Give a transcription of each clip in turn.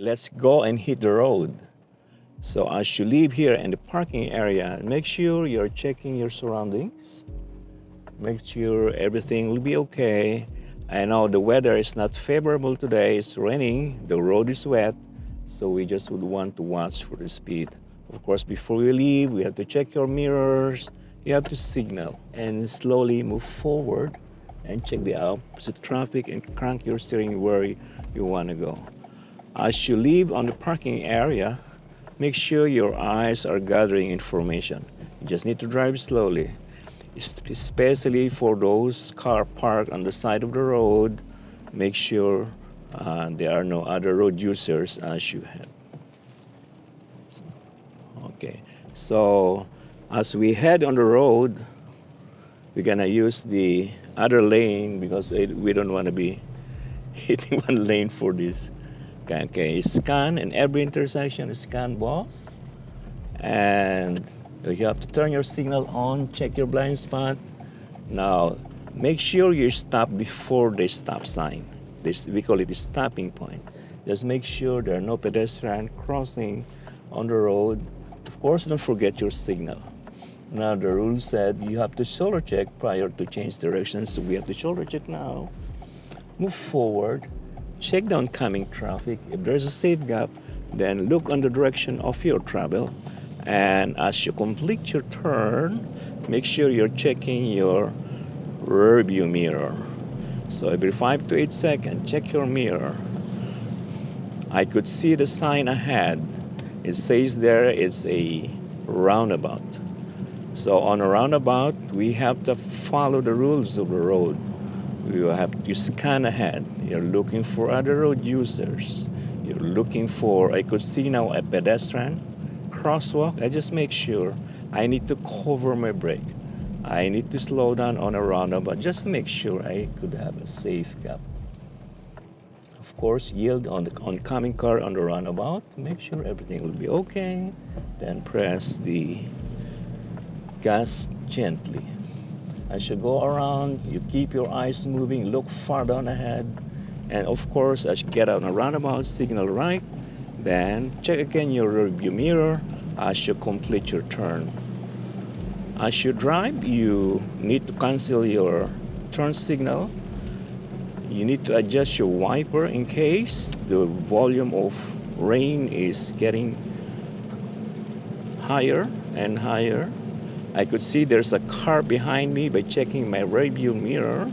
let's go and hit the road. So as you leave here in the parking area, make sure you're checking your surroundings. Make sure everything will be okay. I know the weather is not favorable today. It's raining, the road is wet, so we just would want to watch for the speed. Of course, before we leave, we have to check your mirrors. You have to signal and slowly move forward and check the opposite traffic and crank your steering where you want to go. As you leave on the parking area, make sure your eyes are gathering information. You just need to drive slowly, especially for those car parked on the side of the road. Make sure there are no other road users as you head. Okay, so as we head on the road, we're gonna use the other lane because we don't want to be hitting one lane for this. Okay, scan in every intersection, scan boss. And you have to turn your signal on, check your blind spot. Now, make sure you stop before the stop sign. We call it the stopping point. Just make sure there are no pedestrians crossing on the road. Of course, don't forget your signal. Now, the rule said you have to shoulder check prior to change directions, so we have to shoulder check now. Move forward, check the oncoming traffic. If there's a safe gap, then look on the direction of your travel. And as you complete your turn, make sure you're checking your rear view mirror. So every 5 to 8 seconds, check your mirror. I could see the sign ahead. It says there it's a roundabout. So on a roundabout, we have to follow the rules of the road. You have to scan ahead. You're looking for other road users. You're looking for, I could see now a pedestrian crosswalk. I just make sure I need to cover my brake. I need to slow down on a roundabout. Just make sure I could have a safe gap. Of course, yield on the oncoming car on the roundabout. Make sure everything will be okay. Then press the gas gently. As you go around, you keep your eyes moving, look far down ahead. And of course, as you get out on a roundabout, signal right. Then check again your rear view mirror as you complete your turn. As you drive, you need to cancel your turn signal. You need to adjust your wiper in case the volume of rain is getting higher and higher. I could see there's a car behind me. By checking my rear view mirror,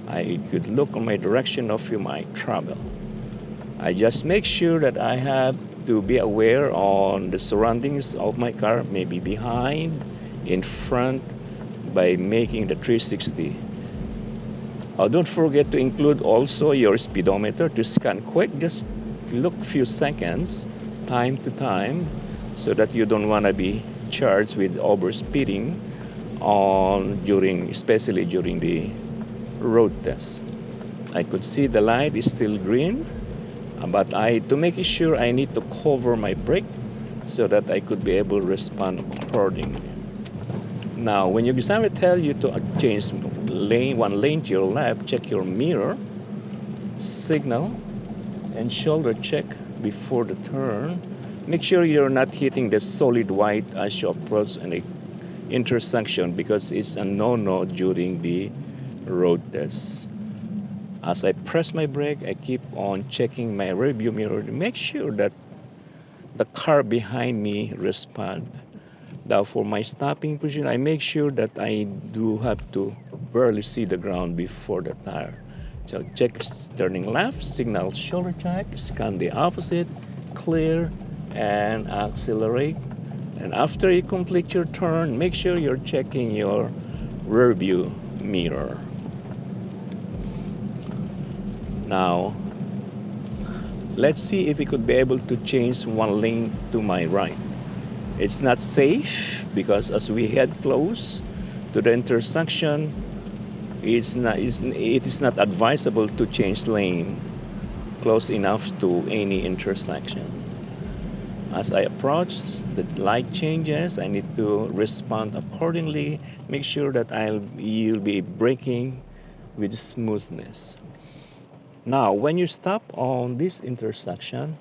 I could look on my direction of my travel. I just make sure that I have to be aware on the surroundings of my car, maybe behind, in front, by making the 360. Don't forget to include also your speedometer to scan quick. Just look few seconds, time to time, so that you don't want to be charged with overspeeding especially during the road test. I could see the light is still green, but to make sure I need to cover my brake so that I could be able to respond accordingly. Now, when your examiner tell you to change one lane to your left, check your mirror, signal, and shoulder check before the turn. Make sure you're not hitting the solid white as you approach an intersection because it's a no-no during the road test. As I press my brake, I keep on checking my rear view mirror to make sure that the car behind me responds. Now for my stopping position, I make sure that I do have to barely see the ground before the tire. So check turning left, signal shoulder check, scan the opposite, clear, and accelerate. And after you complete your turn, make sure you're checking your rear view mirror. Now, let's see if we could be able to change one lane to my right. It's not safe because as we head close to the intersection, it is not advisable to change lane close enough to any intersection. As I approach, the light changes. I need to respond accordingly. Make sure that you'll be braking with smoothness. Now, when you stop on this intersection,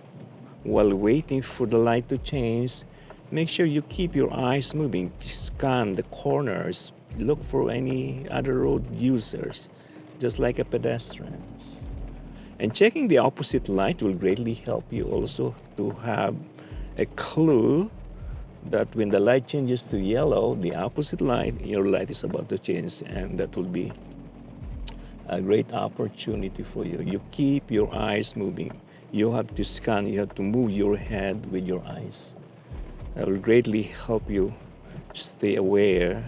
while waiting for the light to change, make sure you keep your eyes moving. Scan the corners. Look for any other road users, just like a pedestrians. And checking the opposite light will greatly help you also to have a clue that when the light changes to yellow, the opposite light, your light is about to change, and that will be a great opportunity for you. You keep your eyes moving. You have to scan, you have to move your head with your eyes. That will greatly help you stay aware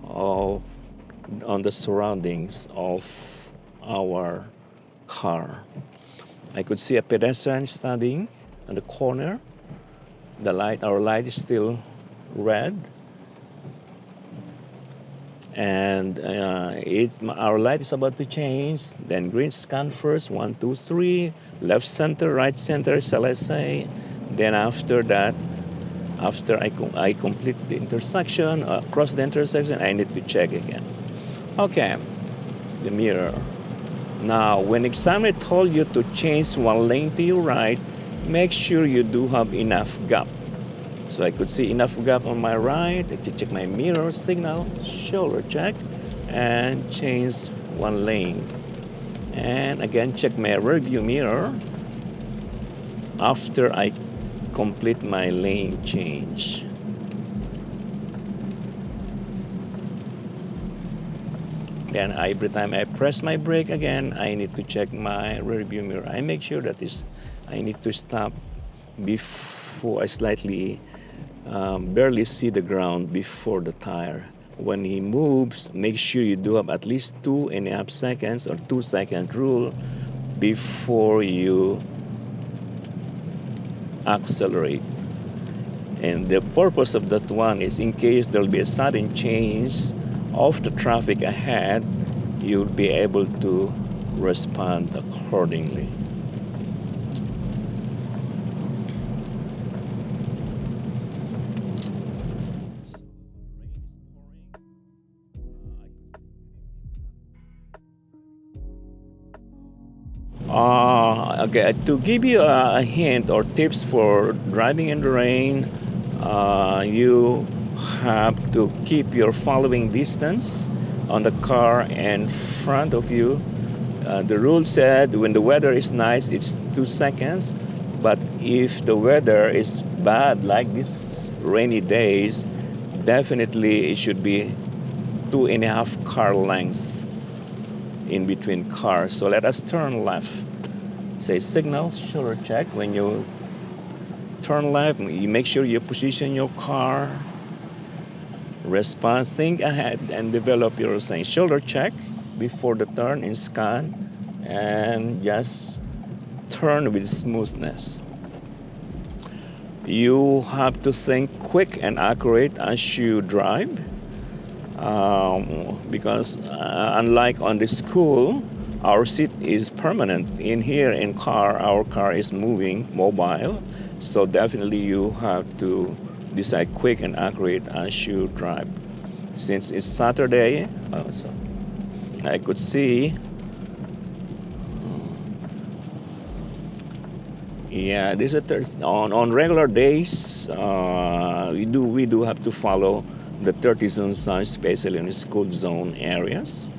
of on the surroundings of our car. I could see a pedestrian standing on the corner. Our light is still red, and our light is about to change. Then green, scan first, 1, 2, 3, left center, right center, shall I say. Then after that, after I complete the intersection, cross the intersection, I need to check again. Okay, the mirror. Now, when examiner told you to change one lane to your right, make sure you do have enough gap. So I could see enough gap on my right. I check my mirror signal, shoulder check, and change one lane. And again, check my rear view mirror after I complete my lane change. Then every time I press my brake again, I need to check my rear view mirror. I make sure that I need to stop before I slightly barely see the ground before the tire. When he moves, make sure you do have at least 2.5 seconds or 2-second rule before you accelerate. And the purpose of that one is in case there'll be a sudden change of the traffic ahead, you'll be able to respond accordingly. Okay, to give you a hint or tips for driving in the rain, you have to keep your following distance on the car in front of you. The rule said when the weather is nice, it's 2 seconds. But if the weather is bad, like these rainy days, definitely it should be 2.5 car lengths in between cars. So let us turn left. Say signal, shoulder check. When you turn left, you make sure you position your car. Response, think ahead and develop your saying. Shoulder check before the turn in scan, and just turn with smoothness. You have to think quick and accurate as you drive, because unlike on the school, our seat is permanent. In here in car, our car is moving, mobile, so definitely you have to decide quick and accurate as you drive. Since it's Saturday, so I could see, yeah, this is on regular days. We do have to follow the 30 zone signs, especially in the school zone areas.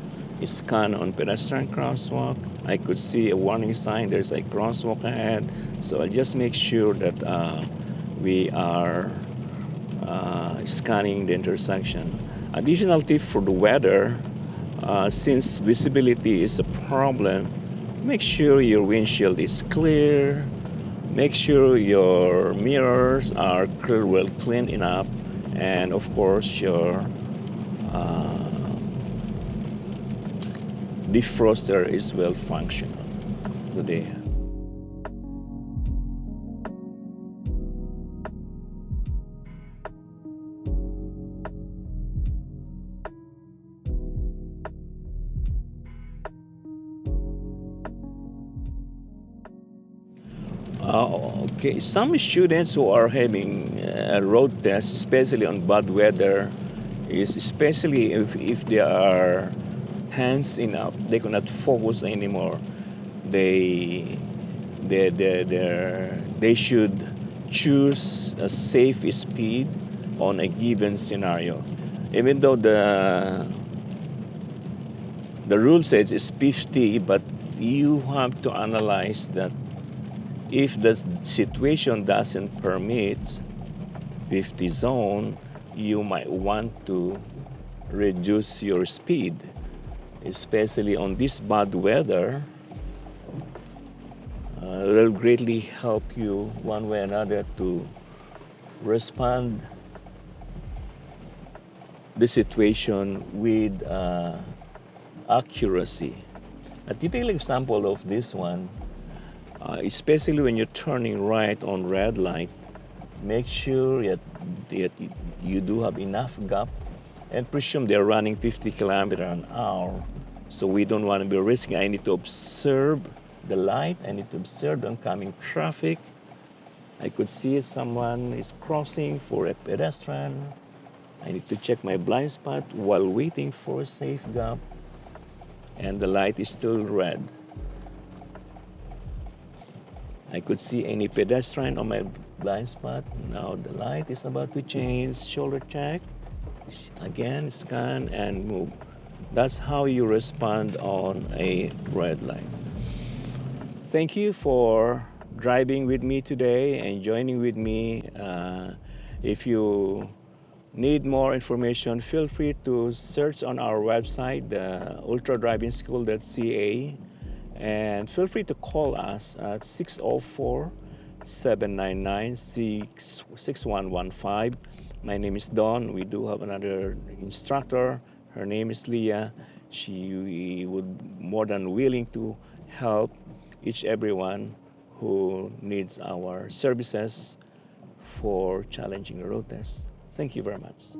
Scan on pedestrian crosswalk. I could see a warning sign. There's a crosswalk ahead, so I'll just make sure that we are scanning the intersection. Additional tip for the weather, since visibility is a problem, make sure your windshield is clear. Make sure your mirrors are well cleaned enough, and of course your defroster is well functional today. Okay, some students who are having a road test, especially on bad weather, is especially if they are tense enough, they cannot focus anymore. Their they should choose a safe speed on a given scenario. Even though the rule says it's 50, but you have to analyze that if the situation doesn't permit 50 zone, you might want to reduce your speed, especially on this bad weather. It will greatly help you one way or another to respond the situation with accuracy. A typical example of this one, especially when you're turning right on red light, make sure that you do have enough gap, and presume they're running 50 kilometers an hour. So we don't want to be risking. I need to observe the light. I need to observe the oncoming traffic. I could see someone is crossing for a pedestrian. I need to check my blind spot while waiting for a safe gap, and the light is still red. I could see any pedestrian on my blind spot. Now the light is about to change. Shoulder check. Again, scan and move. That's how you respond on a red light. Thank you for driving with me today and joining with me. If you need more information, feel free to search on our website, the ultradrivingschool.ca, and feel free to call us at 604-799-6115. My name is Don. We do have another instructor. Her name is Leah. She would more than willing to help everyone who needs our services for challenging road tests. Thank you very much.